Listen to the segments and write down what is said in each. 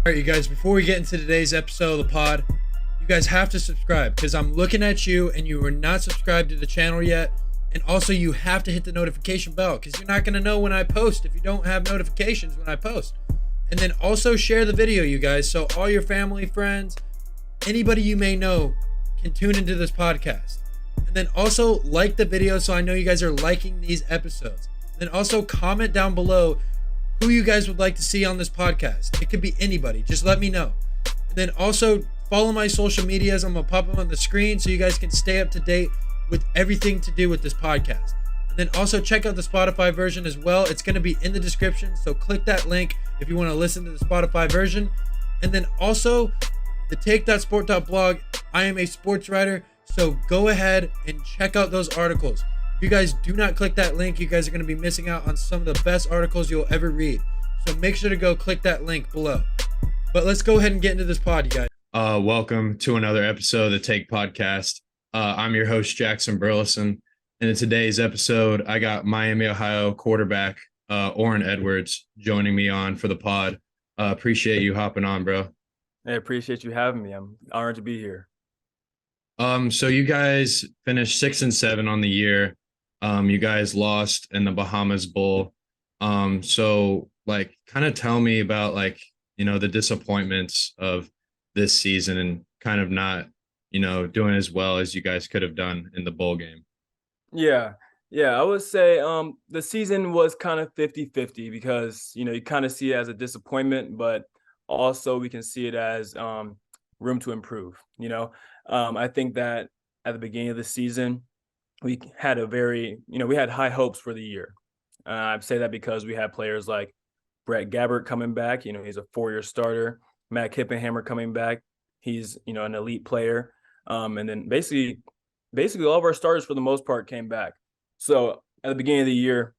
All right, you guys, before we get into today's episode of the pod, you guys have to subscribe because I'm looking at you and you are not subscribed to the channel yet. And also, you have to hit the notification bell because you're not going to know when I post if you don't have notifications when I post. And then also share the video, you guys, so all your family, friends, anybody you may know can tune into this podcast. And then also like the video so I know you guys are liking these episodes. And then also comment down below who you guys would like to see on this podcast. It could be anybody. Just let me know. And then also follow my social medias. I'm going to pop them on the screen so you guys can stay up to date with everything to do with this podcast. And then also check out the Spotify version as well. It's going to be in the description. So click that link if you want to listen to the Spotify version. And then also the take.sport.blog. I am a sports writer. So go ahead and check out those articles. If you guys do not click that link, you guys are going to be missing out on some of the best articles you'll ever read. So make sure to go click that link below. But let's go ahead and get into this pod, you guys. Welcome to another episode of the Take Podcast. I'm your host, Jackson Burleson. And in today's episode, I got Miami, Ohio quarterback Orin Edwards joining me on for the pod. Appreciate you hopping on, bro. I appreciate you having me. I'm honored to be here. So you guys finished 6-7 on the year. You guys lost in the Bahamas Bowl. So like kind of tell me about the disappointments of this season and kind of not, doing as well as you guys could have done in the bowl game. Yeah, I would say the season was kind of 50-50 because, you kind of see it as a disappointment, but also we can see it as room to improve. I think that at the beginning of the season, we had we had high hopes for the year. I'd say that because we had players like Brett Gabbert coming back. He's a 4-year starter. Matt Kippenhammer coming back. He's, an elite player. And then basically all of our starters for the most part came back. So at the beginning of the year,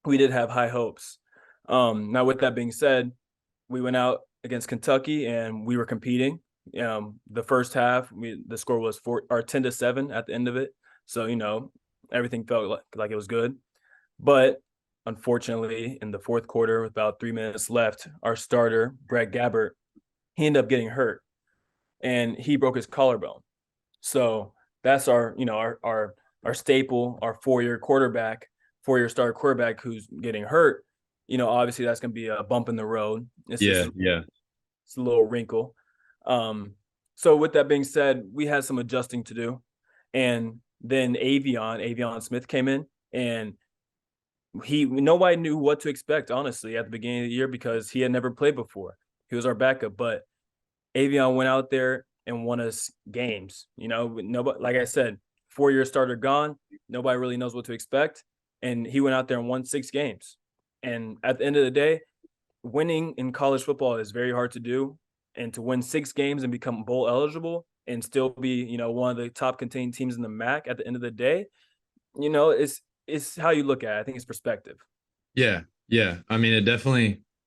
we did have high hopes. Now, with that being said, we went out against Kentucky and we were competing. The first half, the score was 10-7 at the end of it. So, everything felt like it was good. But unfortunately, in the fourth quarter, with about 3 minutes left, our starter, Brett Gabbert, he ended up getting hurt and he broke his collarbone. So that's our staple, our 4-year starter quarterback who's getting hurt. Obviously that's going to be a bump in the road. It's a little wrinkle. So with that being said, we had some adjusting to do. And then Avion Smith came in and nobody knew what to expect, honestly, at the beginning of the year because he had never played before. He was our backup, but Avion went out there and won us games. Nobody, like I said, 4-year starter gone. Nobody really knows what to expect. And he went out there and won 6 games. And at the end of the day, winning in college football is very hard to do. And to win 6 games and become bowl eligible and still be, one of the top contained teams in the MAC at the end of the day, it's how you look at it. I think it's perspective. Yeah. I mean,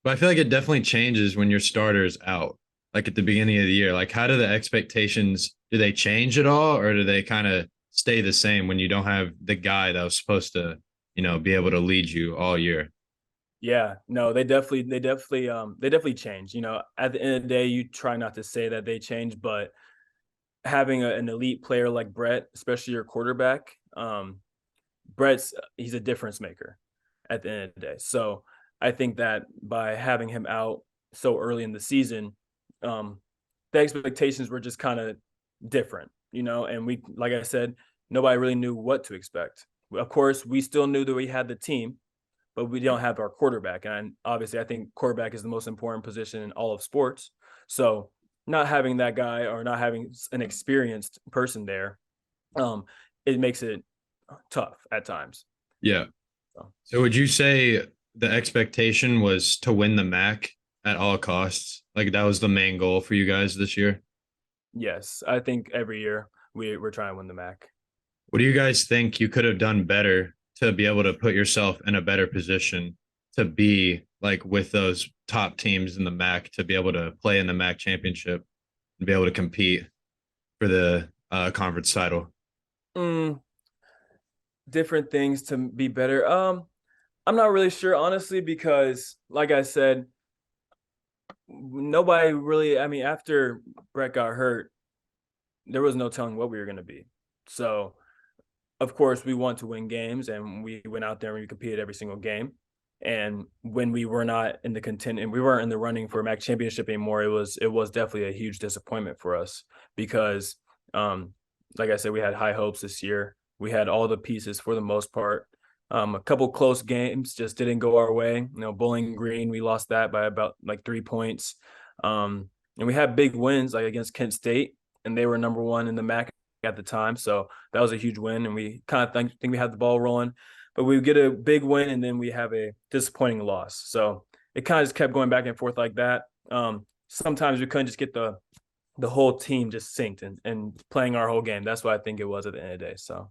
but I feel like it definitely changes when your starter's out, like at the beginning of the year. Like, how do the expectations, do they change at all, or do they kind of stay the same when you don't have the guy that was supposed to, be able to lead you all year? Yeah, no, they definitely change. At the end of the day, you try not to say that they change, but having an elite player like Brett, especially your quarterback, he's a difference maker at the end of the day. So I think that by having him out so early in the season, the expectations were just kind of different, and we, like I said, nobody really knew what to expect. Of course, we still knew that we had the team, but we don't have our quarterback. And obviously I think quarterback is the most important position in all of sports. So not having that guy or not having an experienced person there, it makes it tough at times. Yeah. So would you say the expectation was to win the MAC at all costs? Like that was the main goal for you guys this year? Yes. I think every year we're trying to win the MAC. What do you guys think you could have done better to be able to put yourself in a better position to be like with those top teams in the MAC, to be able to play in the MAC championship and be able to compete for the conference title? Different things to be better. I'm not really sure, honestly, because like I said, nobody really. I mean, after Brett got hurt, there was no telling what we were going to be. So, of course, we want to win games, and we went out there and we competed every single game. And when we were not in the content and we weren't in the running for a MAC championship anymore, it was definitely a huge disappointment for us because, like I said, we had high hopes this year. We had all the pieces for the most part. A couple close games just didn't go our way. Bowling Green, we lost that by about like 3 points. And we had big wins like against Kent State, and they were number one in the MAC at the time. So that was a huge win, and we kind of think we had the ball rolling. But we get a big win, and then we have a disappointing loss. So it kind of just kept going back and forth like that. Sometimes we couldn't just get the whole team just synced and playing our whole game. That's what I think it was at the end of the day. So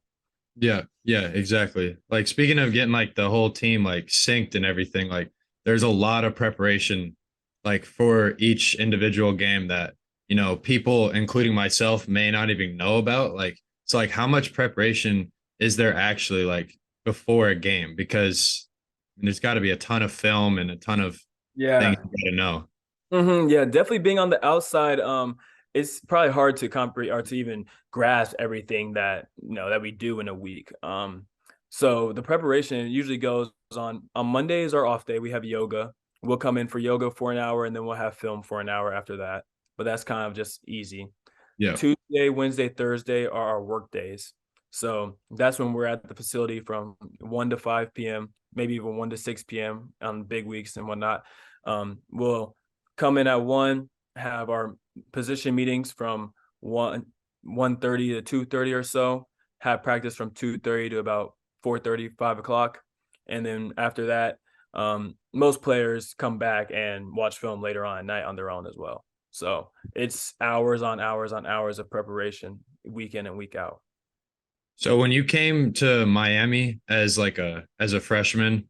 Yeah, exactly. Like speaking of getting like the whole team like synced and everything, like there's a lot of preparation like for each individual game that, people, including myself, may not even know about. Like, so like how much preparation is there actually like before a game? Because there's got to be a ton of film and a ton of things yeah. you got to know. Yeah, definitely being on the outside, it's probably hard to comprehend or to even grasp everything that that we do in a week. So the preparation usually goes on Mondays or off day. We have yoga. We'll come in for yoga for an hour, and then we'll have film for an hour after that. But that's kind of just easy. Yeah. Tuesday, Wednesday, Thursday are our work days. So that's when we're at the facility from 1 to 5 p.m., maybe even 1 to 6 p.m. on big weeks and whatnot. We'll come in at 1, have our position meetings from 1:30 to 2:30 or so, have practice from 2:30 to about 4:30, 5 o'clock. And then after that, most players come back and watch film later on at night on their own as well. So it's hours on hours on hours of preparation, week in and week out. So when you came to Miami as a freshman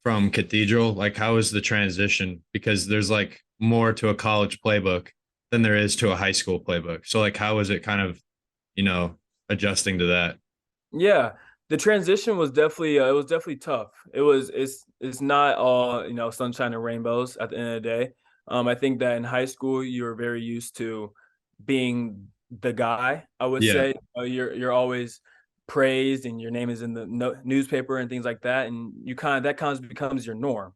from Cathedral, like how was the transition? Because there's like more to a college playbook than there is to a high school playbook. So like how was it kind of, adjusting to that? Yeah, the transition was definitely it was definitely tough. It's not all sunshine and rainbows at the end of the day. I think that in high school you were very used to being the guy. I would Yeah. say you're always praised and your name is in the newspaper and things like that, and that kind of becomes your norm.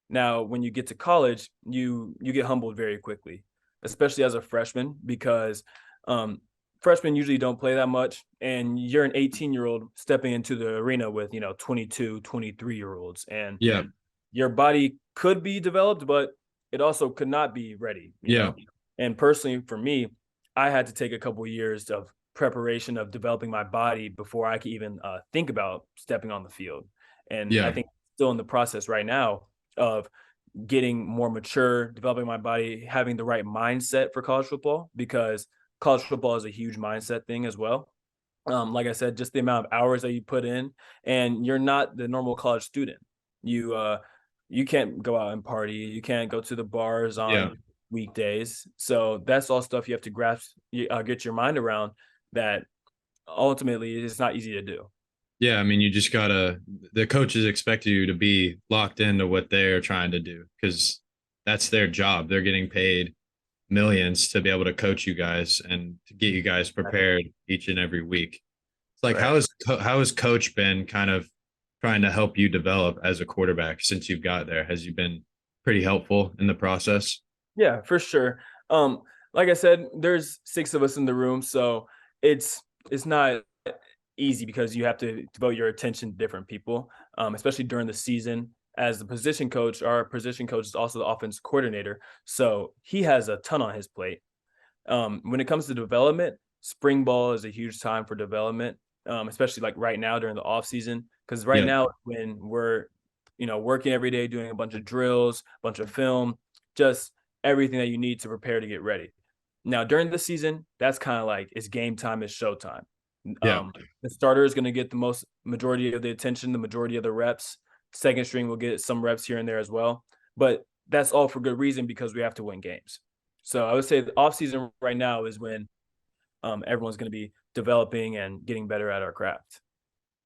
Now, when you get to college, you get humbled very quickly, especially as a freshman, because um, freshmen usually don't play that much, and you're an 18-year-old stepping into the arena with 22, 23-year-olds, and Yeah. your body could be developed, but it also could not be ready. Yeah. And personally, for me, I had to take a couple of years of preparation of developing my body before I could even think about stepping on the field. And I Yeah. think still in the process right now of getting more mature, developing my body, having the right mindset for college football, because college football is a huge mindset thing as well. Like I said, just the amount of hours that you put in, and you're not the normal college student. You can't go out and party. You can't go to the bars Yeah. on weekdays. So that's all stuff you have to grasp, get your mind around. That ultimately it's not easy to do. Yeah. I mean, the coaches expect you to be locked into what they're trying to do because that's their job. They're getting paid millions to be able to coach you guys and to get you guys prepared each and every week. It's like, Right. how has coach been kind of trying to help you develop as a quarterback since you've got there? Has you been pretty helpful in the process? Yeah, for sure. Like I said, there's 6 of us in the room, so it's not easy because you have to devote your attention to different people, especially during the season. As the position coach, our position coach is also the offense coordinator, so he has a ton on his plate. When it comes to development, spring ball is a huge time for development, especially like right now during the off season, because right Yeah. now when we're working every day, doing a bunch of drills, a bunch of film, just everything that you need to prepare to get ready. Now during the season, that's kind of like it's game time, it's show time. Yeah. The starter is going to get the most majority of the attention, the majority of the reps. Second string will get some reps here and there as well, but that's all for good reason because we have to win games. So I would say the offseason right now is when everyone's going to be developing and getting better at our craft.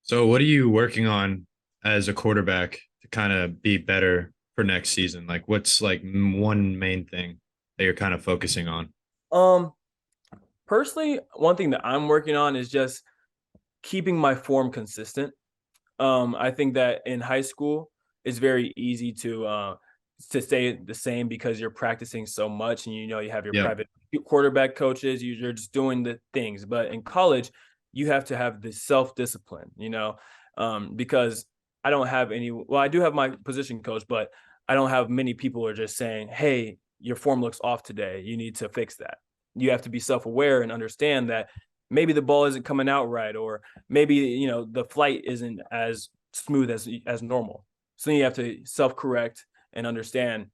So what are you working on as a quarterback to kind of be better for next season? Like, what's like one main thing that you're kind of focusing on? Um, Personally, one thing that I'm working on is just keeping my form consistent. I think that in high school, it's very easy to stay the same because you're practicing so much, and you have your Yeah. private quarterback coaches. You're just doing the things. But in college, you have to have the self discipline. Because I don't have any. Well, I do have my position coach, but I don't have many people who are just saying, "Hey, your form looks off today. You need to fix that." You have to be self aware and understand that maybe the ball isn't coming out right, or maybe the flight isn't as smooth as normal. So you have to self correct and understand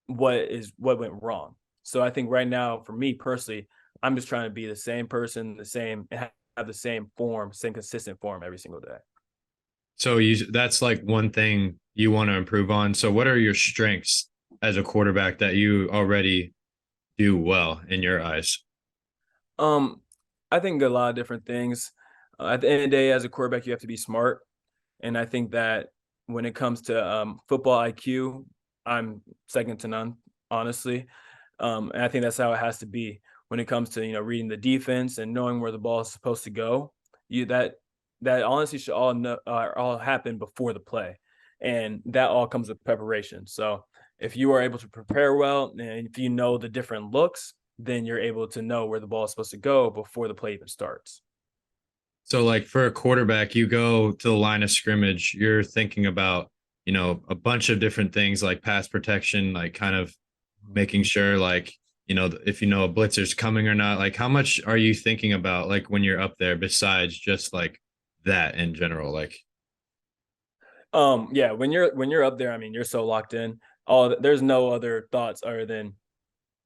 what went wrong. So I think right now, for me personally, I'm just trying to be the same person, the same, and have the same form, same consistent form every single day. So that's like one thing you want to improve on. So what are your strengths as a quarterback that you already do well in your eyes? Um, I think a lot of different things. At the end of the day, as a quarterback, you have to be smart, and I think that when it comes to football IQ, I'm second to none, honestly. And I think that's how it has to be when it comes to reading the defense and knowing where the ball is supposed to go. You that honestly should all happen before the play, and that all comes with preparation. So if you are able to prepare well, and if you know the different looks, then you're able to know where the ball is supposed to go before the play even starts. So like for a quarterback, you go to the line of scrimmage, you're thinking about, a bunch of different things like pass protection, like kind of making sure like, if a blitzer's coming or not. Like how much are you thinking about like when you're up there besides just like that in general? Like, Yeah, when you're up there, I mean, you're so locked in. There's no other thoughts other than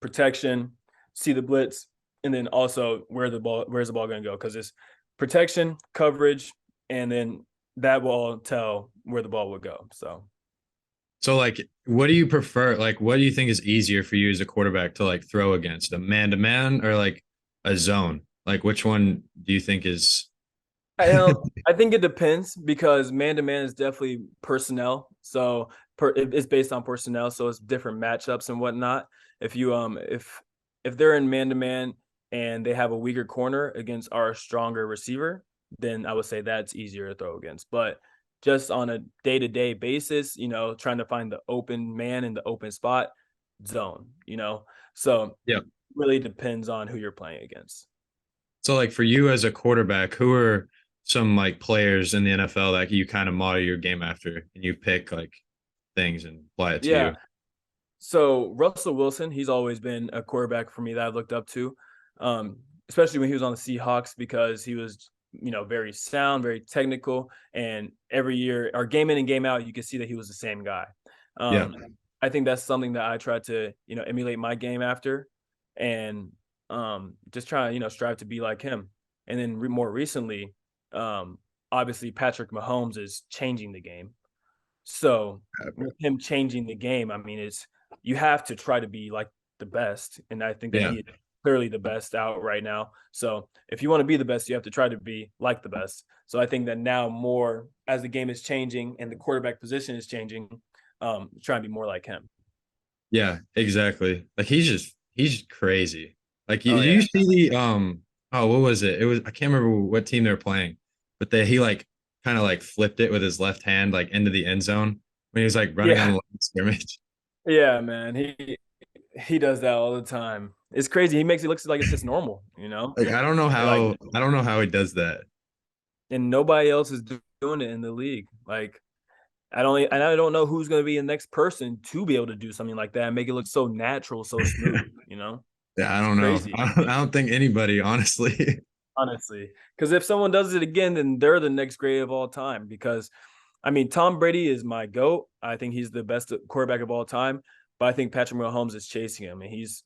protection, see the blitz, and then also where's the ball going to go? Because it's protection, coverage, and then that will all tell where the ball would go. so like, what do you prefer? Like, what do you think is easier for you as a quarterback to like throw against, a man to man or like a zone? Like, which one do you think is? I think it depends because man to man is definitely personnel. So it's based on personnel, so it's different matchups and whatnot. If you if they're in man to man and they have a weaker corner against our stronger receiver, then I would say that's easier to throw against. But just on a day to day basis, trying to find the open man in the open spot, zone. So Yeah. really depends on who you're playing against. So like for you as a quarterback, who are some like players in the NFL that you kind of model your game after and you pick like things and apply it to Yeah. you? So Russell Wilson, he's always been a quarterback for me that I've looked up to, especially when he was on the Seahawks because he was, very sound, very technical, and every year, or game in and game out, you could see that he was the same guy. Yeah. Um, I think that's something that I try to, emulate my game after, and just try to, strive to be like him. And then more recently, obviously Patrick Mahomes is changing the game. So with him changing the game, I mean, you have to try to be like the best. And I think that Yeah. he is clearly the best out right now. So if you want to be the best, you have to try to be like the best. So I think that now more as the game is changing and the quarterback position is changing, trying to be more like him. Yeah, exactly. Like he's crazy. Like Oh you yeah. see the oh, what was it? It was I can't remember what team they were playing, but he like kind of like flipped it with his left hand like into the end zone when he was like running on the Yeah. line of scrimmage. Yeah, man. He does that all the time. It's crazy. He makes it look like it's just normal. Like Like, I don't know how he does that. and nobody else is doing it in the league. Like, I don't know who's going to be the next person to be able to do something like that and make it look so natural, so smooth. Yeah, I It's don't know. crazy, I don't think anybody, honestly. honestly. Because if someone does it again, then they're the next great of all time. Because, I mean, Tom Brady is my GOAT. I think he's the best quarterback of all time. But I think Patrick Mahomes is chasing him, and he's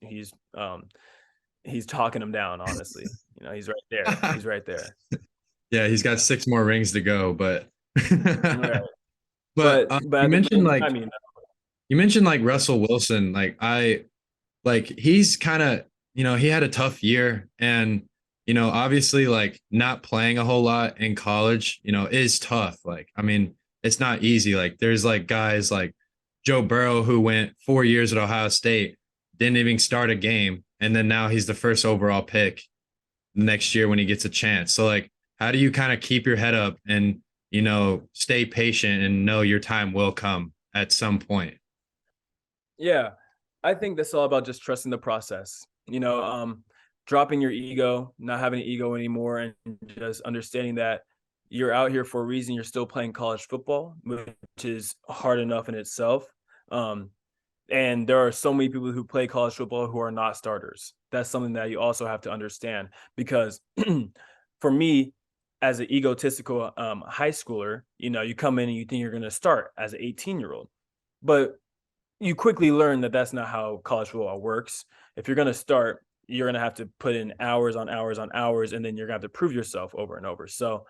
talking him down. Honestly, he's right there. He's right there. Yeah, he's got 6 more rings to go, but Right. but But at the same time, you mentioned like Russell Wilson. He's kind of, he had a tough year and, obviously like not playing a whole lot in college, is tough. Like, I mean, it's not easy. Like there's like guys like Joe Burrow, who went 4 years at Ohio State, didn't even start a game, and then now he's the first overall pick next year when he gets a chance. So like, how do you kind of keep your head up and stay patient and know your time will come at some point? Yeah, I think that's all about just trusting the process. Dropping your ego, not having an ego anymore, and just understanding that you're out here for a reason. You're still playing college football, which is hard enough in itself. Um, and there are so many people who play college football who are not starters. That's something that you also have to understand, because for me, as an egotistical high schooler, you come in and you think you're going to start as an 18-year-old, but you quickly learn that that's not how college football works. If you're going to start, you're going to have to put in hours on hours on hours, and then you're going to have to prove yourself over and over. So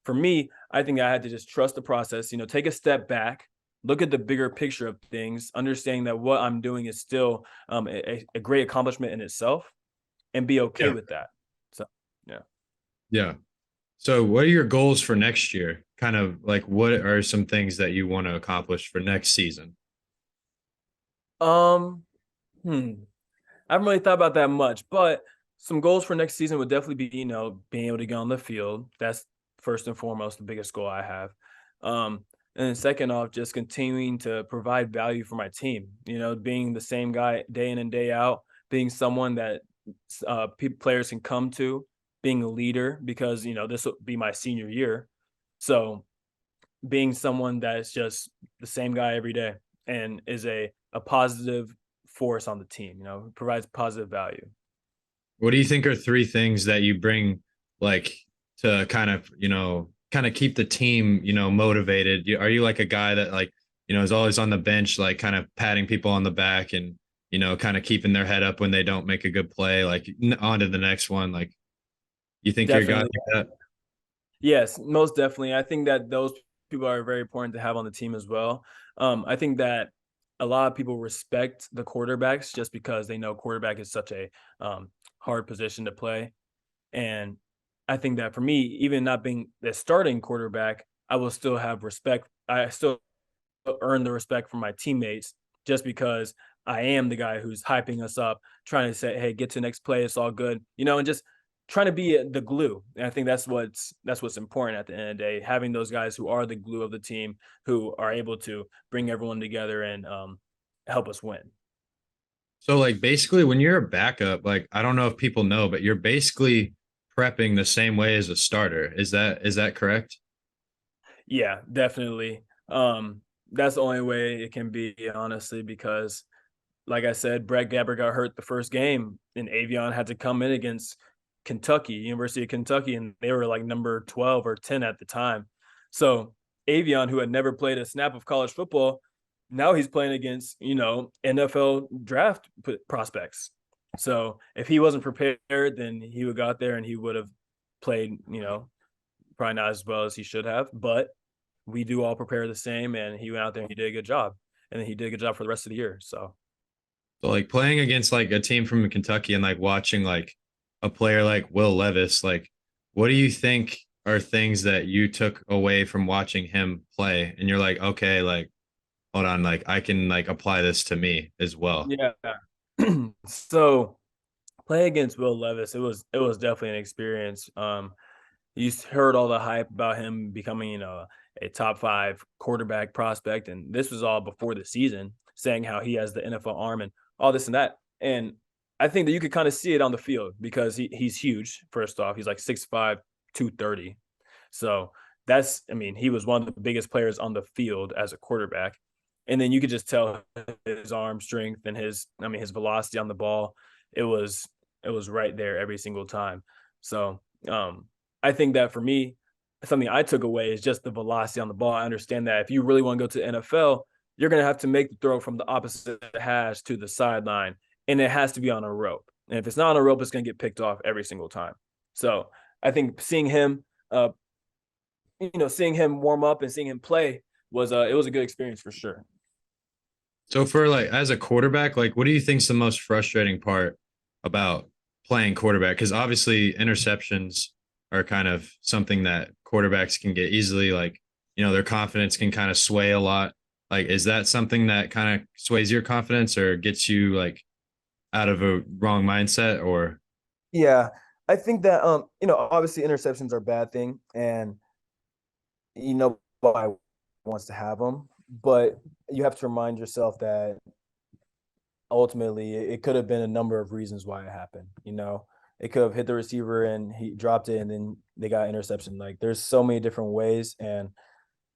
for me, I think I had to just trust the process, take a step back, look at the bigger picture of things, understanding that what I'm doing is still a great accomplishment in itself, and be okay with that. So, yeah. Yeah. So what are your goals for next year? Kind of like, what are some things that you want to accomplish for next season? I haven't really thought about that much, but some goals for next season would definitely be, being able to get on the field. That's first and foremost the biggest goal I have. And then second off, just continuing to provide value for my team. Being the same guy day in and day out, being someone that players can come to, being a leader, because this will be my senior year. So being someone that's just the same guy every day and is a positive force on the team, provides positive value. What do you think are three things that you bring, like, to kind of keep the team, motivated? Are you like a guy that, like, is always on the bench, like kind of patting people on the back and, kind of keeping their head up when they don't make a good play, like on to the next one? Like, you think you're a guy Definitely. like that? Yes, most definitely. I think that those people are very important to have on the team as well. I think that a lot of people respect the quarterbacks just because they know quarterback is such a hard position to play. And I think that for me, even not being the starting quarterback, I will still have respect. I still earn the respect from my teammates just because I am the guy who's hyping us up, trying to say, "Hey, get to the next play. It's all good," and just trying to be the glue. And I think that's what's important at the end of the day. Having those guys who are the glue of the team, who are able to bring everyone together and help us win. So like basically when you're a backup, like I don't know if people know, but you're basically prepping the same way as a starter. Is that correct? Yeah, definitely. That's the only way it can be, honestly, because like I said, Brett Gabbert got hurt the first game, and Avion had to come in against University of Kentucky, and they were like number 12 or 10 at the time. So Avion, who had never played a snap of college football, now he's playing against, NFL draft prospects. So if he wasn't prepared, then he would go out there and he would have played, probably not as well as he should have. But we do all prepare the same, and he went out there and he did a good job. And then he did a good job for the rest of the year. So like playing against like a team from Kentucky and like watching like a player like Will Levis, like what do you think are things that you took away from watching him play? And you're like, okay, like hold on, like I can like apply this to me as well. Yeah. So play against Will Levis, it was definitely an experience. You heard all the hype about him becoming, a top 5 quarterback prospect, and this was all before the season, saying how he has the NFL arm and all this and that. And I think that you could kind of see it on the field because he's huge. First off, he's like 6'5", 230. So he was one of the biggest players on the field as a quarterback. And then you could just tell his arm strength and his velocity on the ball. It was right there every single time. So I think that for me, something I took away is just the velocity on the ball. I understand that if you really want to go to the NFL, you're going to have to make the throw from the opposite hash to the sideline, and it has to be on a rope. And if it's not on a rope, it's going to get picked off every single time. So I think seeing him warm up and seeing him play was it was a good experience for sure. So for like as a quarterback, like what do you think's the most frustrating part about playing quarterback? Because obviously interceptions are kind of something that quarterbacks can get easily, like, their confidence can kind of sway a lot. Like, is that something that kind of sways your confidence or gets you like out of a wrong mindset? Or Yeah, I think that obviously interceptions are a bad thing, and nobody wants to have them, but you have to remind yourself that ultimately it could have been a number of reasons why it happened. It could have hit the receiver and he dropped it and then they got interception. Like there's so many different ways, and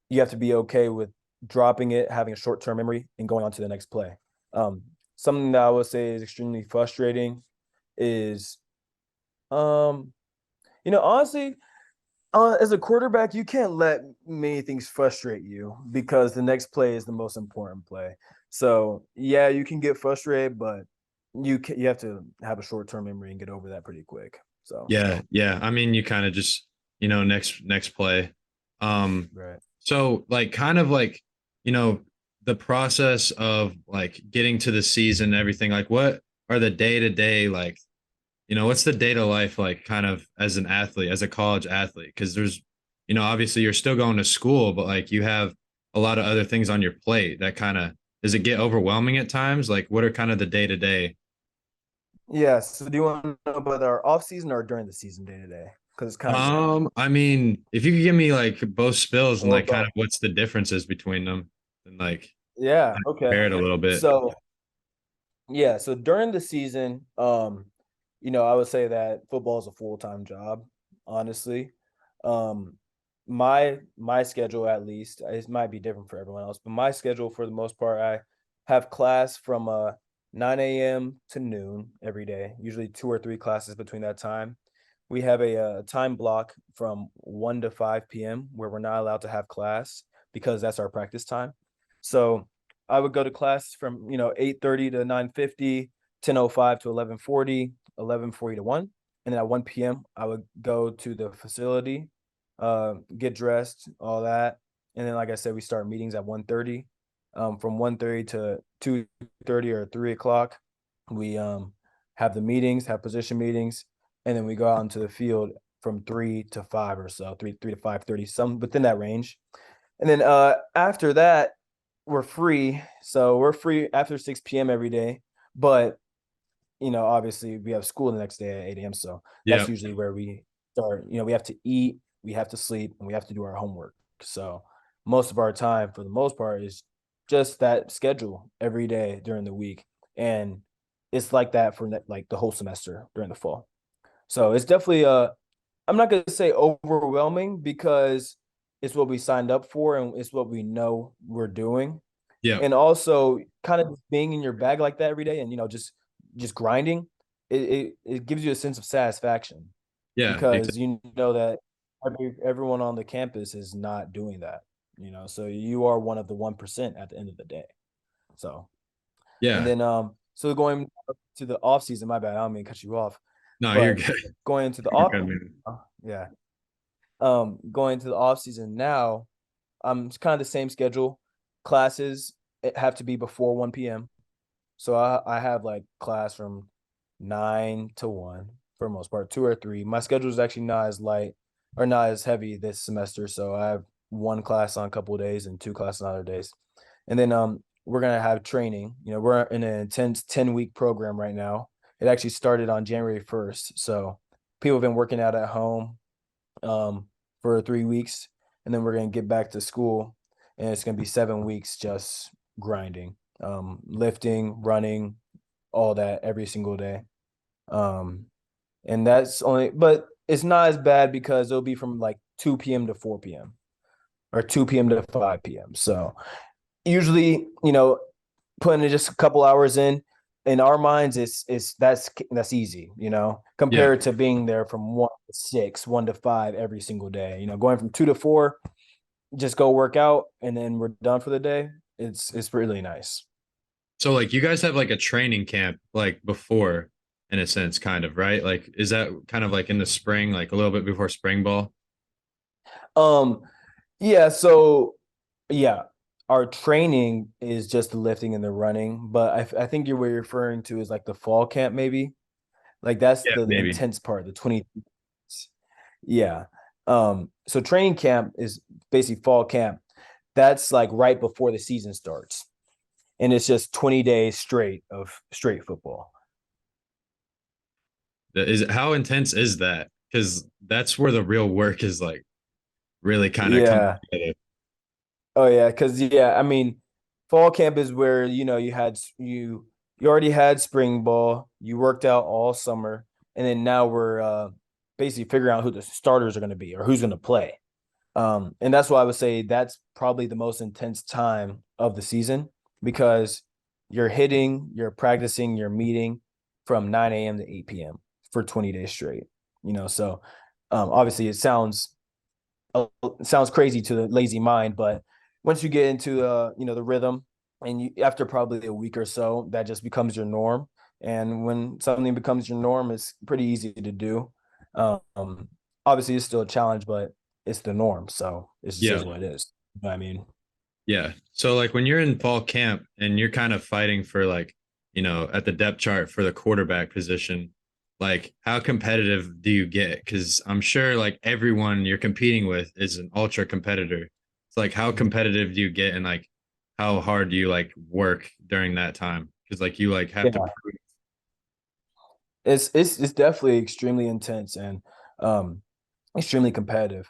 you have to be okay with dropping it, having a short-term memory, and going on to the next play. Something that I would say is extremely frustrating is honestly, as a quarterback, you can't let many things frustrate you because the next play is the most important play. So yeah, you can get frustrated, but you have to have a short-term memory and get over that pretty quick. So yeah, yeah. I mean, you kind of just, next play. right. So like kind of like, you know, the process of like getting to the season, and everything, like what are the day to day like, what's the day to life like kind of as an athlete, as a college athlete? Because there's, obviously you're still going to school, but like you have a lot of other things on your plate that kind of, does it get overwhelming at times? Like what are kind of the day to day? Yeah. So do you want to know about our off season or during the season day to day? Because it's kind of different. I mean, if you could give me like both spills and Or like kind both. of what's the differences between them, and like Yeah. Okay. compare it a little bit. So yeah. So during the season, I would say that football is a full-time job, honestly. Um, my schedule, at least, it might be different for everyone else, but my schedule for the most part, I have class from 9 a.m. to noon every day, usually 2 or 3 classes between that time. We have a time block from 1 to 5 p.m. where we're not allowed to have class because that's our practice time. So I would go to class from 8:30 to 9:50, 10:05 to 11:40, 11:40 to 1, and then at 1 p.m. I would go to the facility, get dressed, all that, and then like I said, we start meetings at 1:30. From 1:30 to 2:30 or 3 o'clock, we have the meetings, have position meetings, and then we go out into the field from 3 to 5 or so, three to 5:30, some within that range. And then after that, we're free. So we're free after 6 p.m. every day. But obviously we have school the next day at 8 a.m. So Yeah. that's usually where we start. We have to eat, we have to sleep, and we have to do our homework. So most of our time, for the most part, is just that schedule every day during the week. And it's like that for like the whole semester during the fall. So it's definitely I'm not gonna say overwhelming because it's what we signed up for and it's what we know we're doing. Yeah. And also kind of being in your bag like that every day and just grinding, it gives you a sense of satisfaction Yeah. because Exactly. you know that everyone on the campus is not doing that, so you are one of the 1% at the end of the day. So and Yeah. then so going to the off season, my bad, I don't mean to cut you off, No, you're but good. going into the You're off good, man. yeah. Going to the off season now, it's kind of the same schedule. Classes have to be before 1 p.m. So I have like class from 9 to 1 for the most part, 2 or 3. My schedule is actually not as light or not as heavy this semester. So I have one class on a couple of days and 2 classes on other days. And then we're gonna have training. We're in an intense 10-week program right now. It actually started on January 1st. So people have been working out at home um, for 3 weeks, and then we're gonna get back to school, and it's gonna be 7 weeks just grinding, lifting, running, all that every single day. Um, and that's only, but it's not as bad because it'll be from like 2 p.m. to 4 p.m. or 2 p.m. to 5 p.m. So usually, putting just a couple hours in our minds is that's easy, Yeah. compared to being there from 1 to 6, 1 to 5 every single day. Going from 2 to 4, just go work out and then we're done for the day. It's really nice. So like you guys have like a training camp like before, in a sense, kind of, right? Like is that kind of like in the spring, like a little bit before spring ball? Um, yeah, so yeah, our training is just the lifting and the running, but I think you're what you're referring to is like the fall camp, maybe. Like that's Yeah, the maybe. intense part, the 20. Yeah. So training camp is basically fall camp. that's like right before the season starts. And it's just 20 days straight of straight football. How intense is that? Because that's where the real work is like really kind of coming Yeah. together. Oh yeah, because yeah, I mean, fall camp is where you already had spring ball, you worked out all summer, and then now we're basically figuring out who the starters are going to be or who's going to play. And that's why I would say that's probably the most intense time of the season because you're practicing, you're meeting from 9 a.m. to 8 p.m. for 20 days straight. So obviously it sounds crazy to the lazy mind, but once you get into the rhythm, and after probably a week or so, that just becomes your norm. And when something becomes your norm, it's pretty easy to do. Um, Obviously, it's still a challenge, but it's the norm, so it just Yeah. is what it is. You know what I mean? Yeah. So like when you're in fall camp and you're kind of fighting for like, at the depth chart for the quarterback position, like how competitive do you get? Because I'm sure like everyone you're competing with is an ultra competitor. It's like how competitive do you get and like how hard do you like work during that time? Because like you like have to Yeah, prove. it's definitely extremely intense and um, extremely competitive.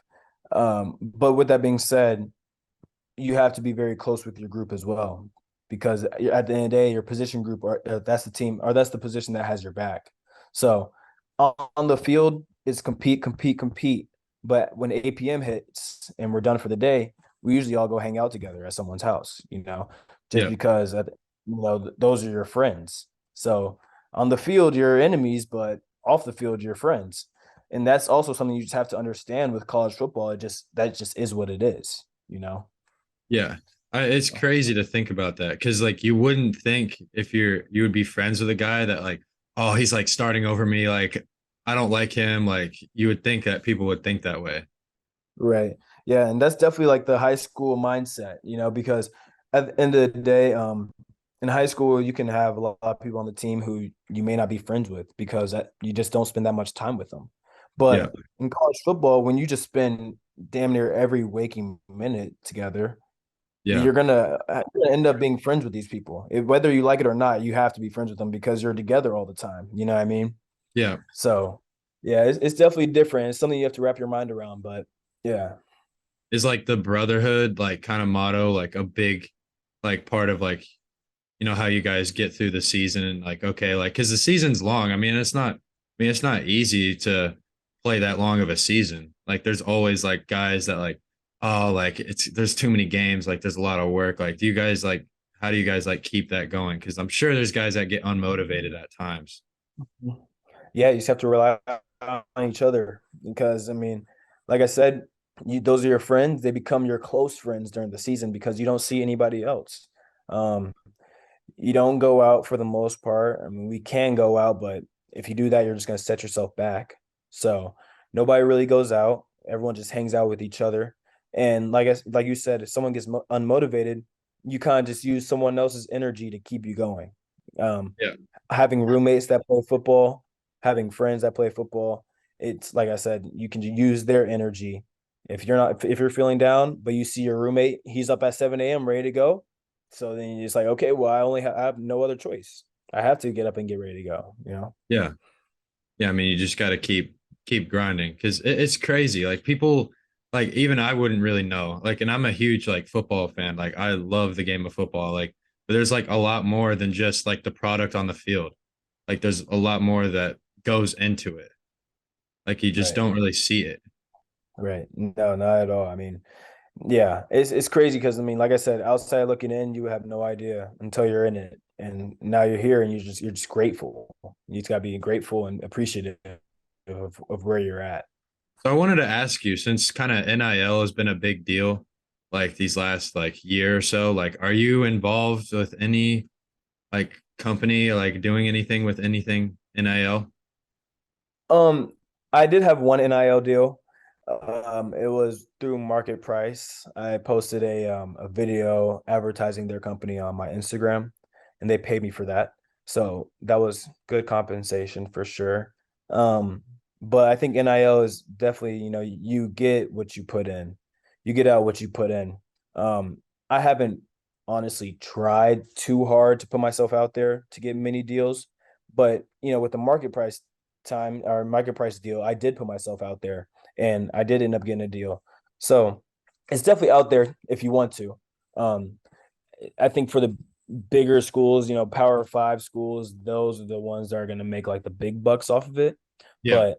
But with that being said, you have to be very close with your group as well because at the end of the day, your position group or that's the team or that's the position that has your back. So on the field, it's compete, compete, compete. But when 8 p.m. hits and we're done for the day, we usually all go hang out together at someone's house, just Yeah. because those are your friends. So on the field, you're enemies, but off the field, you're friends. And that's also something you just have to understand with college football. That just is what it is. Yeah. It's crazy to think about that because like you wouldn't think if you would be friends with a guy that like, oh, he's like starting over me, like I don't like him. Like you would think that people would think that way. Right. Yeah, and that's definitely like the high school mindset, because at the end of the day, in high school you can have a lot of people on the team who you may not be friends with because you just don't spend that much time with them. Yeah. But in college football, when you just spend damn near every waking minute together, Yeah. you're gonna end up being friends with these people. Whether you like it or not, you have to be friends with them because you're together all the time. You know what I mean? Yeah. So, yeah, it's definitely different. It's something you have to wrap your mind around, but yeah. Is like the brotherhood like kind of motto like a big like part of like how you guys get through the season and like okay like because the season's long. It's not easy to play that long of a season. Like there's always like guys that like oh like there's too many games, like there's a lot of work. Like do you guys like how do you guys like keep that going? Because I'm sure there's guys that get unmotivated at times. Yeah, you just have to rely on each other because I mean, like I said, those are your friends. They become your close friends during the season because you don't see anybody else. Um, you don't go out for the most part. I mean, we can go out, but if you do that, you're just going to set yourself back. So nobody really goes out. Everyone just hangs out with each other. And like you said, if someone gets unmotivated, you kind of just use someone else's energy to keep you going. Um, Yeah. Having roommates that play football, having friends that play football, it's like I said, you can use their energy. If you're feeling down, but you see your roommate, he's up at 7 a.m. ready to go, so then you're just like, okay, well, I have no other choice. I have to get up and get ready to go. Yeah. Yeah, I mean, you just got to keep grinding because it's crazy. Like people, like even I wouldn't really know. Like, and I'm a huge like football fan. Like, I love the game of football. Like, but there's like a lot more than just like the product on the field. Like, there's a lot more that goes into it. Like, you just Right. don't really see it. Right. No, not at all. I mean, yeah, it's crazy because I mean, like I said, outside looking in, you have no idea until you're in it, and now you're here, and you're just grateful. You just gotta be grateful and appreciative of where you're at. So I wanted to ask you, since kind of NIL has been a big deal, like these last like year or so, like, are you involved with any like company, like doing anything with anything NIL? Um, I did have one NIL deal. It was through Market Price. I posted a video advertising their company on my Instagram, and they paid me for that. So that was good compensation for sure. But I think NIL is definitely, you get what you put in. You get out what you put in. I haven't honestly tried too hard to put myself out there to get many deals, but with the market price deal, I did put myself out there and I did end up getting a deal. So it's definitely out there if you want to. Um, I think for the bigger schools, Power Five schools, those are the ones that are going to make like the big bucks off of it. Yeah. But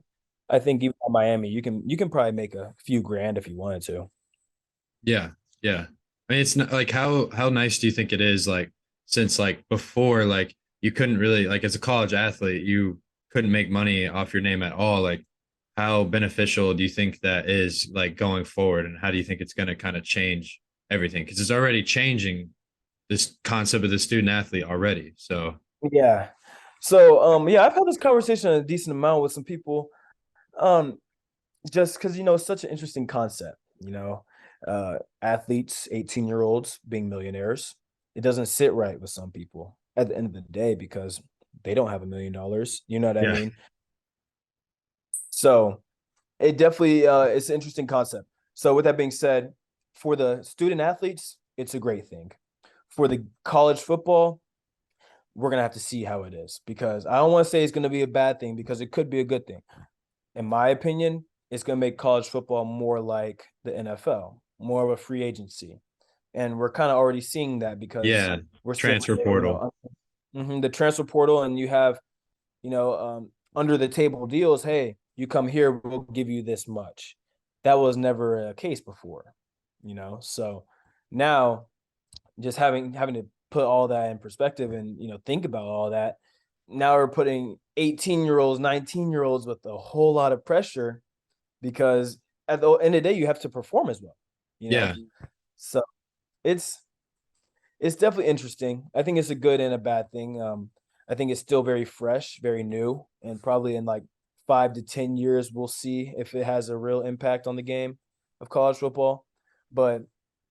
I think even at Miami, you can probably make a few grand if you wanted to. Yeah. Yeah. I mean, it's not like how nice do you think it is like since like before like you couldn't really like as a college athlete you couldn't make money off your name at all like how beneficial do you think that is like going forward and how do you think it's going to kind of change everything because it's already changing this concept of the student athlete already. So Yeah. So yeah, I've had this conversation a decent amount with some people. Um, just because it's such an interesting concept, athletes, 18-year-olds being millionaires. It doesn't sit right with some people at the end of the day because they don't have $1 million. You know what I yeah, mean? So it definitely it's an interesting concept. So with that being said, for the student athletes, it's a great thing. For the college football, we're gonna have to see how it is because I don't want to say it's gonna be a bad thing because it could be a good thing. In my opinion, it's gonna make college football more like the NFL, more of a free agency. And we're kind of already seeing that because yeah, we're seeing transfer portal. the transfer portal, and you have under the table deals. Hey, you come here, we'll give you this much. That was never a case before, So now, just having to put all that in perspective and think about all that. Now we're putting 18-year-olds, 19-year-olds with a whole lot of pressure because at the end of the day, you have to perform as well. Yeah, So it's definitely interesting. I think it's a good and a bad thing. I think it's still very fresh, very new, and probably in like 5 to 10 years, we'll see if it has a real impact on the game of college football. But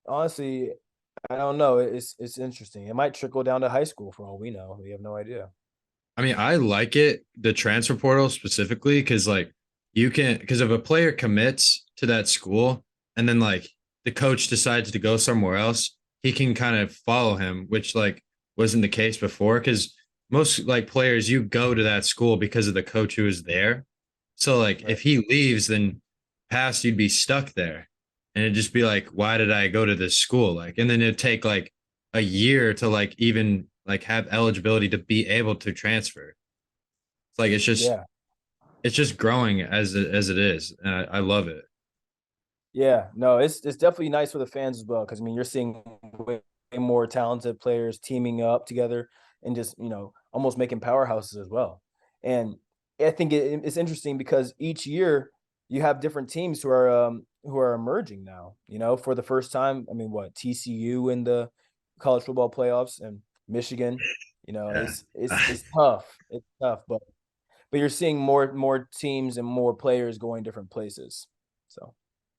honestly, I don't know. It's interesting. It might trickle down to high school for all we know. We have no idea. I mean, I like it, the transfer portal specifically, because like you can, because if a player commits to that school and then like the coach decides to go somewhere else, he can kind of follow him, which like wasn't the case before. Because most like players, you go to that school because of the coach who is there. So like Right. if he leaves, then past you'd be stuck there, and it'd just be like, why did I go to this school? Like, and then it'd take like a year to like even like have eligibility to be able to transfer. It's like Yeah. it's just growing as it is, and I love it. Yeah. No, it's definitely nice for the fans as well because I mean you're seeing way more talented players teaming up together and just almost making powerhouses as well. And I think it's interesting because each year you have different teams who are emerging now. For the first time. I mean, what TCU in the college football playoffs and Michigan. Yeah. It's tough. It's tough, but you're seeing more teams and more players going different places. So.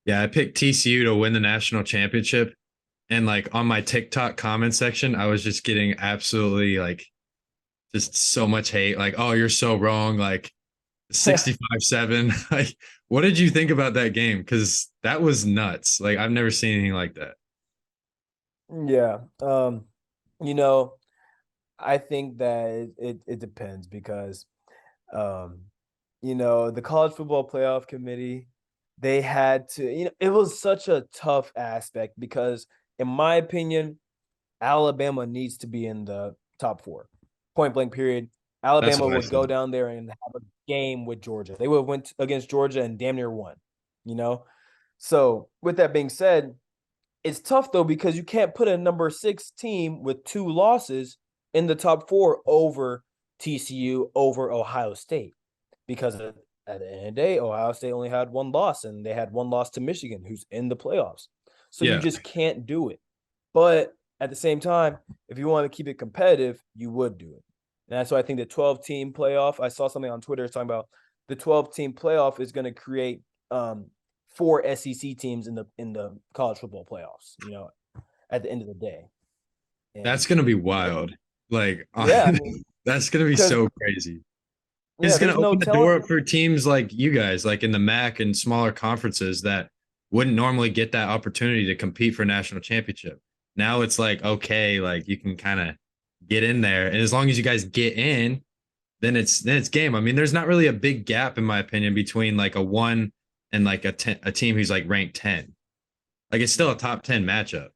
Yeah, I picked TCU to win the national championship. And like on my TikTok comment section, I was just getting absolutely like just so much hate. Like, oh, you're so wrong. Like 65-7. Like, what did you think about that game? Because that was nuts. Like, I've never seen anything like that. Yeah. You know, I think that it depends because um, the college football playoff committee, they had to, it was such a tough aspect because in my opinion, Alabama needs to be in the top four. Point blank period. That's Alabama what I would go said. down there and have a game with Georgia. They would have went against Georgia and damn near won, you know? So with that being said, it's tough though because you can't put a number 6 team with 2 losses in the top 4 over TCU over Ohio State because at the end of the day, Ohio State only had 1 loss and they had 1 loss to Michigan, who's in the playoffs. So you Yeah. just can't do it. But at the same time, if you want to keep it competitive, you would do it. And that's why I think the 12-team playoff. I saw something on Twitter talking about the 12-team playoff is going to create 4 SEC teams in the college football playoffs. At the end of the day, That's and gonna be wild. Like, yeah, I mean, that's gonna be because so crazy. It's yeah, gonna there's no open the door telling. up for teams like you guys, like in the MAC and smaller conferences that wouldn't normally get that opportunity to compete for national championship. Now it's like, okay, like you can kind of get in there. And as long as you guys get in, then it's game. I mean, there's not really a big gap in my opinion between like a 1 and like a team who's like ranked 10. Like it's still a top 10 matchup.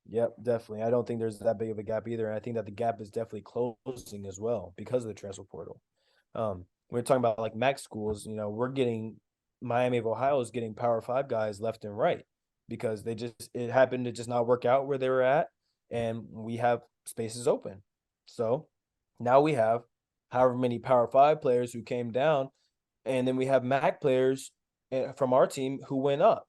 Yep, definitely. I don't think there's that big of a gap either. And I think that the gap is definitely closing as well because of the transfer portal. We're talking about like MAC schools, we're getting Miami of Ohio is getting Power Five guys left and right because it happened to just not work out where they were at, and we have spaces open. So now we have however many Power Five players who came down, and then we have MAC players from our team who went up.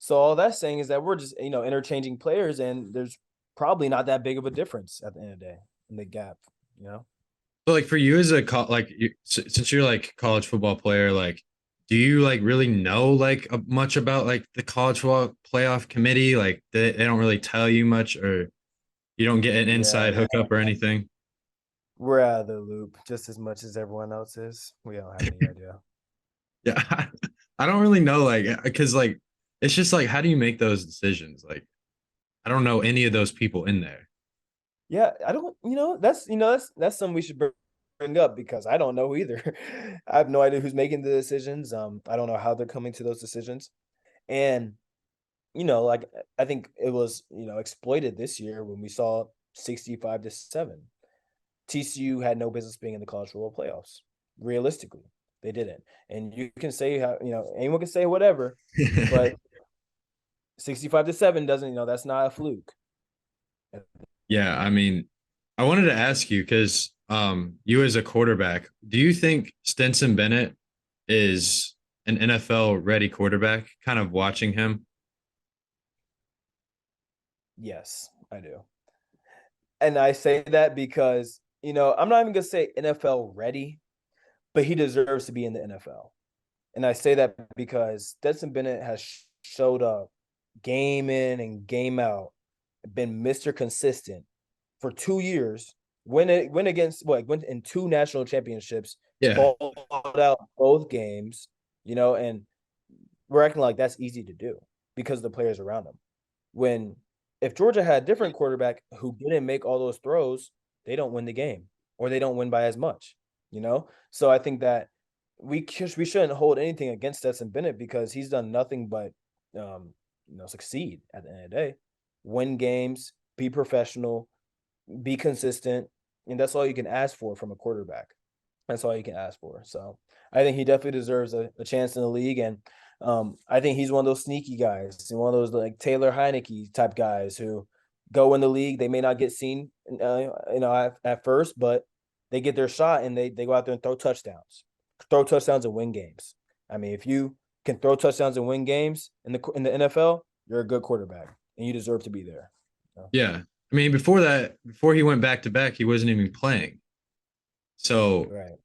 So all that's saying is that we're just, interchanging players, and there's probably not that big of a difference at the end of the day in the gap. So like for you as a since you're like college football player, like do you like really know like much about like the college football playoff committee? Like they don't really tell you much, or you don't get an Yeah, inside hookup or anything? we're out of the loop just as much as everyone else is. We don't have any idea. Yeah, I don't really know, like, because like it's just like, how do you make those decisions? Like, I don't know any of those people in there. Yeah, I don't, that's something we should bring up because I don't know either. I have no idea who's making the decisions. I don't know how they're coming to those decisions. And, like I think it was, exploited this year when we saw 65-7. TCU had no business being in the college football playoffs. Realistically, they didn't. And you can say how, anyone can say whatever, but 65-7 doesn't, that's not a fluke. Yeah, I mean, I wanted to ask you because you as a quarterback, do you think Stetson Bennett is an NFL ready quarterback? Kind of watching him. Yes, I do. And I say that because, I'm not even going to say NFL ready, but he deserves to be in the NFL. And I say that because Stetson Bennett has showed up game in and game out, been Mr. Consistent for 2 years, win in 2 national championships, Yeah. balled out both games, and we're acting like that's easy to do because of the players around him. When if Georgia had a different quarterback who didn't make all those throws, they don't win the game or they don't win by as much. So I think that we shouldn't hold anything against Stetson Bennett because he's done nothing but succeed at the end of the day, win games, be professional, be consistent, and that's all you can ask for from a quarterback. That's all you can ask for. So I think he definitely deserves a chance in the league, and I think he's one of those sneaky guys, one of those like Taylor Heineke type guys who go in the league. They may not get seen, at first, but they get their shot and they go out there and throw touchdowns and win games. I mean, if you can throw touchdowns and win games in the NFL, you're a good quarterback and you deserve to be there. Yeah. I mean, before he went back to back, he wasn't even playing. So, Right.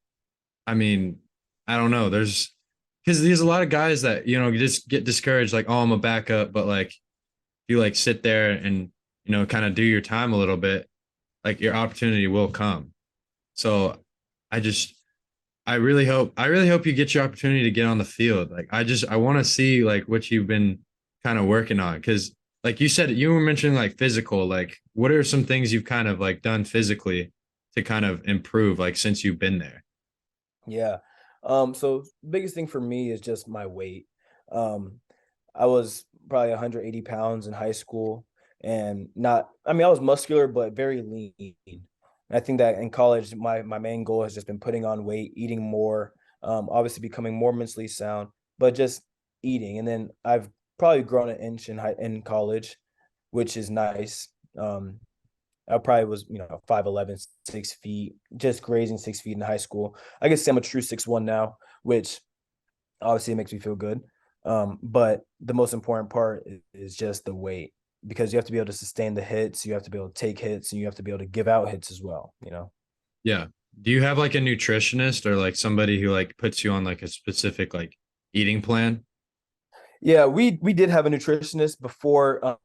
I mean, I don't know. Because there's a lot of guys that, just get discouraged, like, oh, I'm a backup. But like, if you like sit there and, kind of do your time a little bit, like your opportunity will come. So I really hope you get your opportunity to get on the field. Like, I want to see like what you've been kind of working on. Cause like you said, you were mentioning like physical, like what are some things you've kind of like done physically to kind of improve, like since you've been there? Yeah. So biggest thing for me is just my weight. I was probably 180 pounds in high school and I was muscular, but very lean. And I think that in college, my main goal has just been putting on weight, eating more, obviously becoming more mentally sound, but just eating. And then I've probably grown an inch in college, which is nice. I probably was, 5'11", 6 feet, just grazing 6 feet in high school. I guess I'm a true 6'1" now, which obviously makes me feel good. But the most important part is just the weight because you have to be able to sustain the hits, you have to be able to take hits, and you have to be able to give out hits as well. Yeah. Do you have like a nutritionist or like somebody who like puts you on like a specific like eating plan? Yeah, we did have a nutritionist before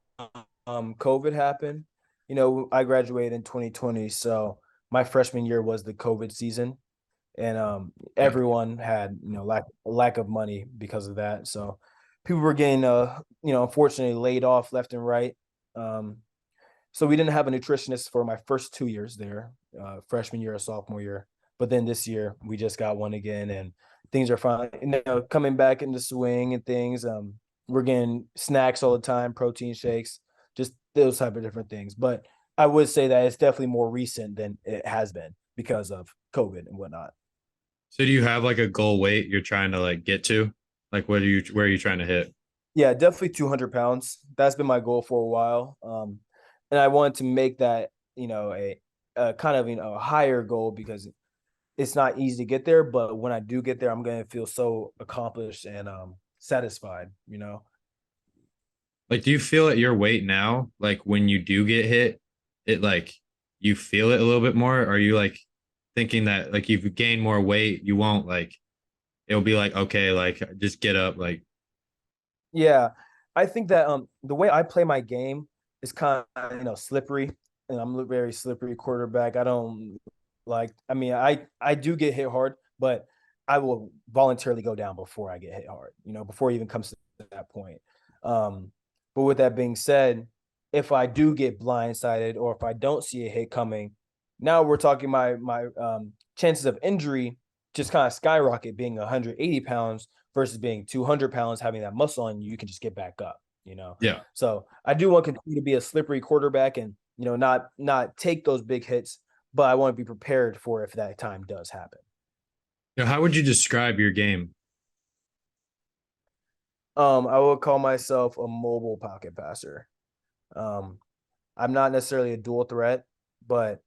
COVID happened. I graduated in 2020, so my freshman year was the COVID season, and Yeah. everyone had lack of money because of that. So people were getting unfortunately laid off left and right. So we didn't have a nutritionist for my first 2 years there, freshman year or sophomore year. But then this year we just got one again, and things are finally coming back into swing and things. We're getting snacks all the time, protein shakes, just those type of different things. But I would say that it's definitely more recent than it has been because of COVID and whatnot. So do you have like a goal weight you're trying to like get to? Like where are you trying to hit? Yeah, definitely 200 pounds. That's been my goal for a while. And I wanted to make that, a kind of, a higher goal because it's not easy to get there. But when I do get there, I'm going to feel so accomplished and satisfied. Like do you feel at your weight now, like when you do get hit, it like you feel it a little bit more? Are you like thinking that like if you gain more weight, you won't like it'll be like okay, like just get up like Yeah, I think that the way I play my game is kind of slippery, and I'm a very slippery quarterback. I don't like. I mean, I do get hit hard, but I will voluntarily go down before I get hit hard. Before it even comes to that point. But with that being said, if I do get blindsided or if I don't see a hit coming, now we're talking my chances of injury just kind of skyrocket being 180 pounds versus being 200 pounds, having that muscle on you, you can just get back up. yeah. So I do want to continue to be a slippery quarterback and, not take those big hits, but I want to be prepared for if that time does happen. How would you describe your game? I would call myself a mobile pocket passer. Um, I'm not necessarily a dual threat, but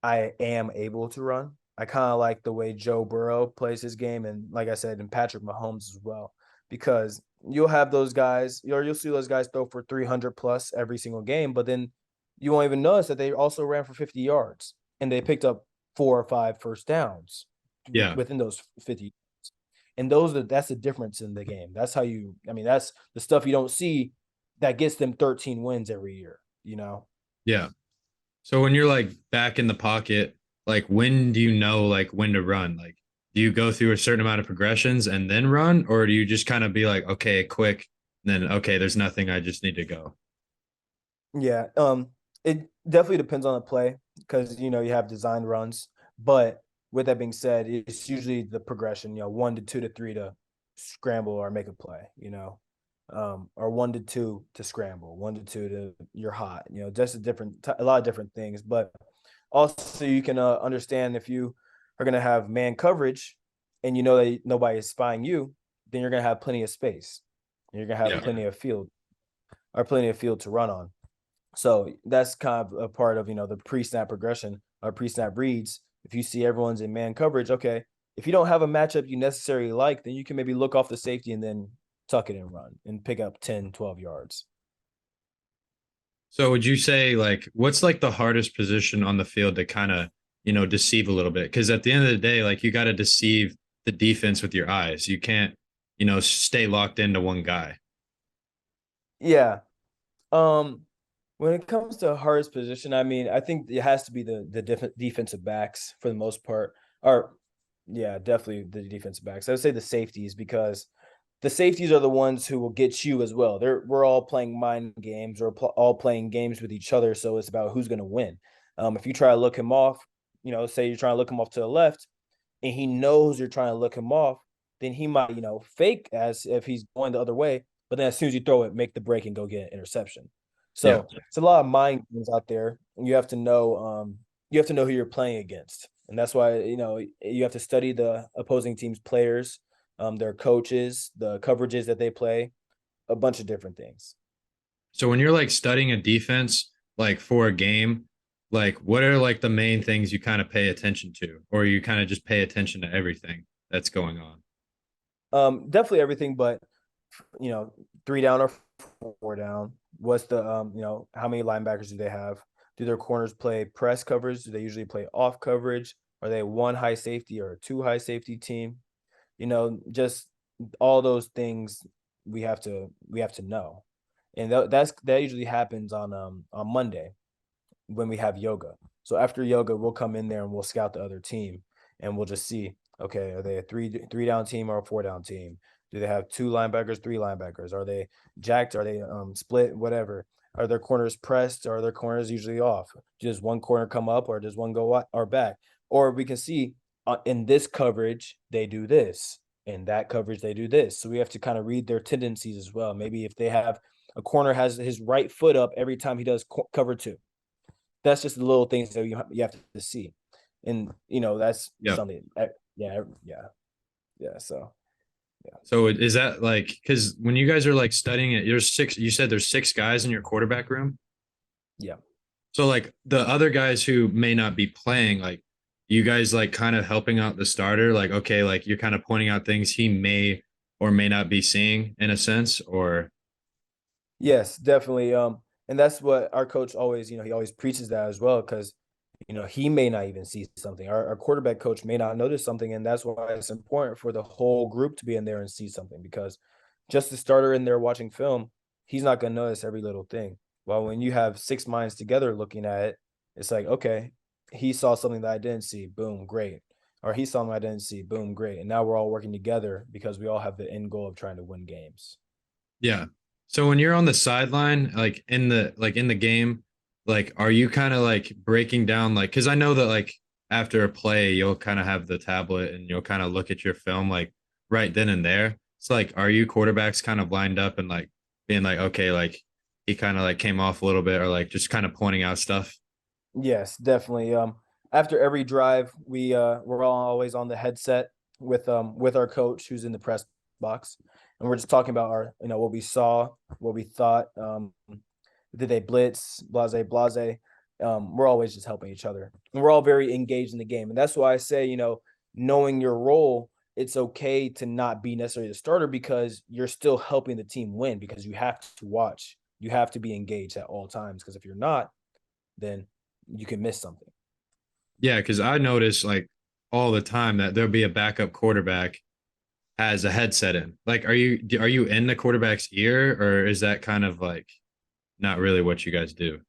I am able to run. I kind of like the way Joe Burrow plays his game, and like I said, and Patrick Mahomes as well, because you'll have those guys, you'll see those guys throw for 300 plus every single game, but then you won't even notice that they also ran for 50 yards and they picked up 4 or 5 first downs Yeah. within those 50. And that's the difference in the game. That's how that's the stuff you don't see that gets them 13 wins every year. Yeah. So when you're like back in the pocket, like when do you know like when to run? Like do you go through a certain amount of progressions and then run, or do you just kind of be like, okay, quick, and then okay, there's nothing, I just need to go? Yeah. It definitely depends on the play because you have designed runs. But with that being said, it's usually the progression, 1 to 2 to 3 to scramble or make a play. Or 1 to 2 to scramble, 1 to 2 to you're hot, just a lot of different things. But also you can understand if you are going to have man coverage and you know that nobody is spying you, then you're going to have plenty of space. You're going to have Yeah. plenty of field to run on. So that's kind of a part of, the pre-snap progression or pre-snap reads. If you see everyone's in man coverage, okay, if you don't have a matchup you necessarily like, then you can maybe look off the safety and then tuck it and run and pick up 10, 12 yards. So would you say like what's like the hardest position on the field to kind of, deceive a little bit? Because at the end of the day, like you got to deceive the defense with your eyes. You can't, stay locked into one guy. Yeah. When it comes to hardest position, I mean, I think it has to be the defensive backs for the most part. Or yeah, definitely the defensive backs. I would say the safeties because the safeties are the ones who will get you as well. We're all playing mind games or all playing games with each other, so it's about who's going to win. If you try to look him off, say you're trying to look him off to the left, and he knows you're trying to look him off, then he might, fake as if he's going the other way. But then as soon as you throw it, make the break and go get an interception. Yeah. So it's a lot of mind games out there. You have to know, who you're playing against, and that's why you have to study the opposing team's players, their coaches, the coverages that they play, a bunch of different things. So when you're like studying a defense, like for a game, like what are like the main things you kind of pay attention to, or you kind of just pay attention to everything that's going on? Definitely everything, but 3 down or 4 down. What's the how many linebackers do they have? Do their corners play press coverage? Do they usually play off coverage? Are they one high safety or a 2 high safety team? Just all those things we have to know, and that usually happens on Monday when we have yoga. So after yoga, we'll come in there and we'll scout the other team, and we'll just see, okay, are they a three down team or a 4 down team? Do they have 2 linebackers, 3 linebackers? Are they jacked? Are they split? Whatever. Are their corners pressed? Or are their corners usually off? Does one corner come up, or does one go or back? Or we can see in this coverage they do this, in that coverage they do this. So we have to kind of read their tendencies as well. Maybe if they have a corner has his right foot up every time he does cover 2. That's just the little things that you have to see, and that's something. Yeah. So yeah. So is that like, because when you guys are like studying it, there's 6, you said there's 6 guys in your quarterback room? Yeah. So like the other guys who may not be playing, like you guys like kind of helping out the starter, like, okay, like you're kind of pointing out things he may or may not be seeing in a sense, or Yes, definitely. And that's what our coach always, he always preaches that as well, because he may not even see something. Our quarterback coach may not notice something, and that's why it's important for the whole group to be in there and see something, because just the starter in there watching film, he's not going to notice every little thing. Well, when you have 6 minds together looking at it, it's like, okay, he saw something that I didn't see. Boom, great. Or he saw something I didn't see. Boom, great. And now we're all working together because we all have the end goal of trying to win games. yeah. So when you're on the sideline, like in the game, like are you kind of like breaking down, like, because I know that like after a play you'll kind of have the tablet and you'll kind of look at your film like right then and there. It's like, are you quarterbacks kind of lined up and like being like, okay, like he kind of like came off a little bit, or like just kind of pointing out stuff? Yes, definitely. After every drive, we're all always on the headset with our coach who's in the press box, and we're just talking about our what we saw, what we thought. Did they blitz? Blase, blase. We're always just helping each other, and we're all very engaged in the game, and that's why I say knowing your role, it's okay to not be necessarily the starter, because you're still helping the team win, because you have to watch, you have to be engaged at all times, because if you're not, then you can miss something. Yeah, because I notice like all the time that there'll be a backup quarterback has a headset in. Like, are you in the quarterback's ear, or is that kind of like not really what you guys do?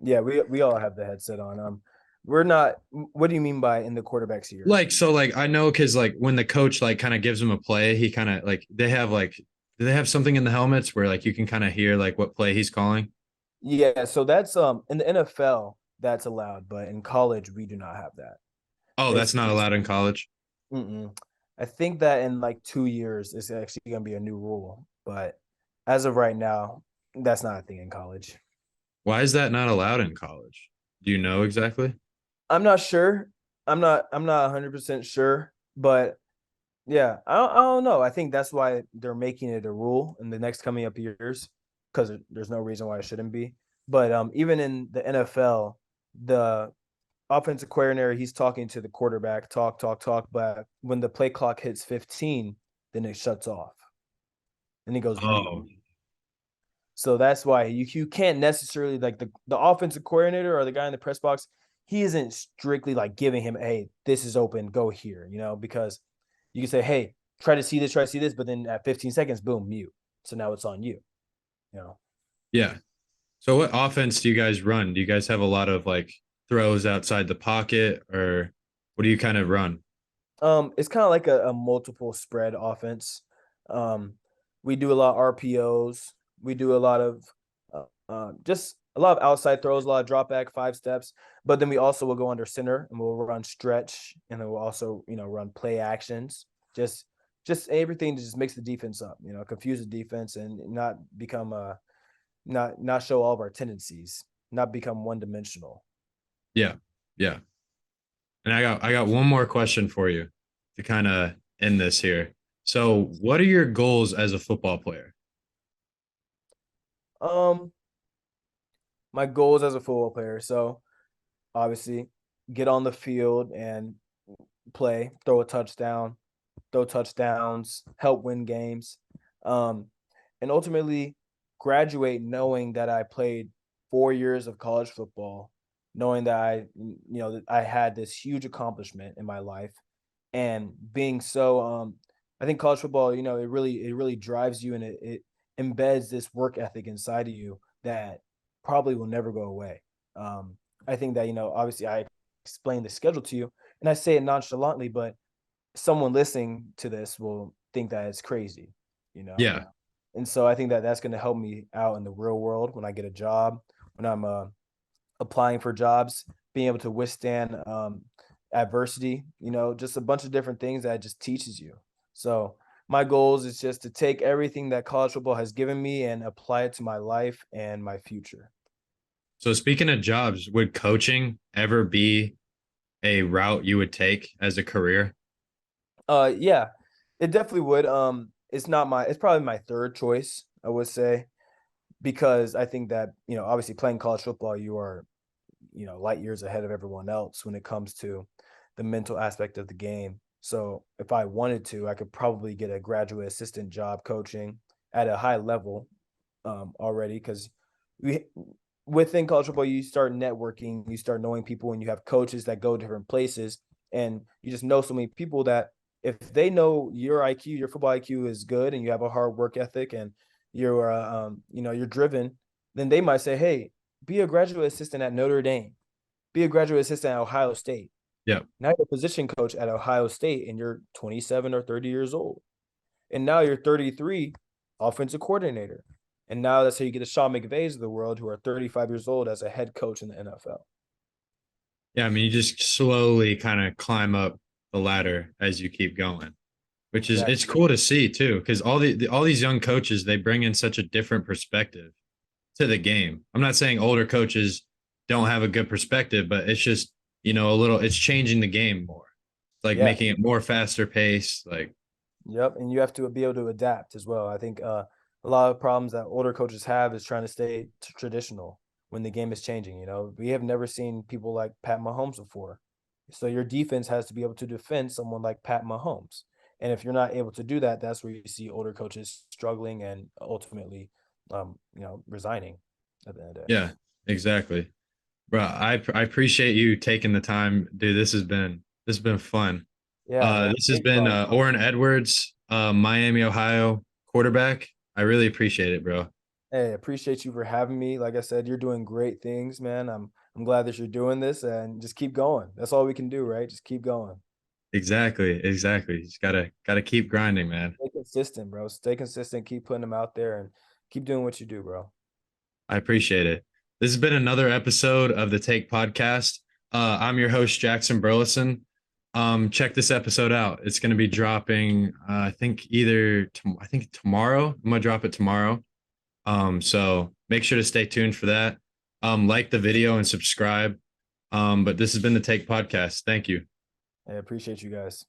Yeah, we all have the headset on. We're not. What do you mean by in the quarterback's ear? Like, so like I know because like when the coach like kind of gives them a play, he kind of like they have like, do they have something in the helmets where like you can kind of hear like what play he's calling? Yeah, so that's in the NFL that's allowed, but in college we do not have that. Oh, that's not It's allowed in college. I think that in like 2 years it's actually gonna be a new rule, but as of right now, that's not a thing in college. Why is that not allowed in college? Do you know exactly? I'm not sure. I'm not 100% sure, but yeah, I don't know. I think that's why they're making it a rule in the next coming up years, because there's no reason why it shouldn't be. But even in the NFL, the offensive coordinator, he's talking to the quarterback, talk, but when the play clock hits 15, then it shuts off and it goes mute. Oh, So that's why you can't necessarily, like, the offensive coordinator or the guy in the press box, he isn't strictly like giving him, hey, this is open, go here, because you can say, hey, try to see this, but then at 15 seconds, boom, mute. So now it's on you, you know. yeah. So what offense do you guys run? Do you guys have a lot of like throws outside the pocket, or what do you kind of run? It's kind of like a multiple spread offense. Um, we do a lot of RPOs. We do a lot of just a lot of outside throws, a lot of drop back, 5 steps. But then we also will go under center and we'll run stretch, and then we'll also run play actions. Just everything to just mix the defense up. Confuse the defense and not become not show all of our tendencies, not become one dimensional. Yeah. Yeah. And I got one more question for you to kind of end this here. So, what are your goals as a football player? Um, my goals as a football player. So obviously get on the field and play, throw a touchdown, throw touchdowns, help win games. Um, and ultimately graduate knowing that I played 4 years of college football, knowing that that I had this huge accomplishment in my life, and being so I think college football, it really drives you, and it embeds this work ethic inside of you that probably will never go away. I think that, obviously I explain the schedule to you and I say it nonchalantly, but someone listening to this will think that it's crazy, you know? Yeah. And so I think that that's going to help me out in the real world when I get a job, when I'm applying for jobs, being able to withstand adversity, you know, just a bunch of different things that it just teaches you. So my goals is just to take everything that college football has given me and apply it to my life and my future. So speaking of jobs, would coaching ever be a route you would take as a career? Yeah, it definitely would. It's probably my third choice, I would say, because I think that, you know, obviously playing college football, you are, you know, light years ahead of everyone else when it comes to the mental aspect of the game. So if I wanted to, I could probably get a graduate assistant job coaching at a high level already, because we within college football, you start networking, you start knowing people, and you have coaches that go different places, and you just know so many people that if they know your IQ, your football IQ is good, and you have a hard work ethic, and you're you know, you're driven, then they might say, hey, be a graduate assistant at Notre Dame, be a graduate assistant at Ohio State. Yeah. Now you're a position coach at Ohio State and you're 27 or 30 years old. And now you're 33, offensive coordinator. And now that's how you get the Sean McVays of the world, who are 35 years old as a head coach in the NFL. Yeah, I mean, you just slowly kind of climb up the ladder as you keep going, which is it's cool to see too, because all these young coaches, they bring in such a different perspective to the game. I'm not saying older coaches don't have a good perspective, but it's just, you know, it's changing the game more. It's like making it more faster pace. Like, yep. And you have to be able to adapt as well. I think a lot of problems that older coaches have is trying to stay traditional when the game is changing. You know, we have never seen people like Pat Mahomes before. So your defense has to be able to defend someone like Pat Mahomes. And if you're not able to do that, that's where you see older coaches struggling and ultimately, you know, resigning at the end of the day. yeah, exactly. Bro, I appreciate you taking the time, dude. This has been fun. Yeah. This has been Orin Edwards, Miami, Ohio quarterback. I really appreciate it, bro. Hey, appreciate you for having me. Like I said, you're doing great things, man. I'm glad that you're doing this, and just keep going. That's all we can do, right? Just keep going. Exactly. Just gotta keep grinding, man. Stay consistent, bro. Stay consistent. Keep putting them out there and keep doing what you do, bro. I appreciate it. This has been another episode of the Take Podcast. I'm your host, Jackson Burleson. Check this episode out. It's going to be dropping, I think tomorrow. I'm going to drop it tomorrow. So make sure to stay tuned for that. Like the video and subscribe. But this has been the Take Podcast. Thank you. I appreciate you guys.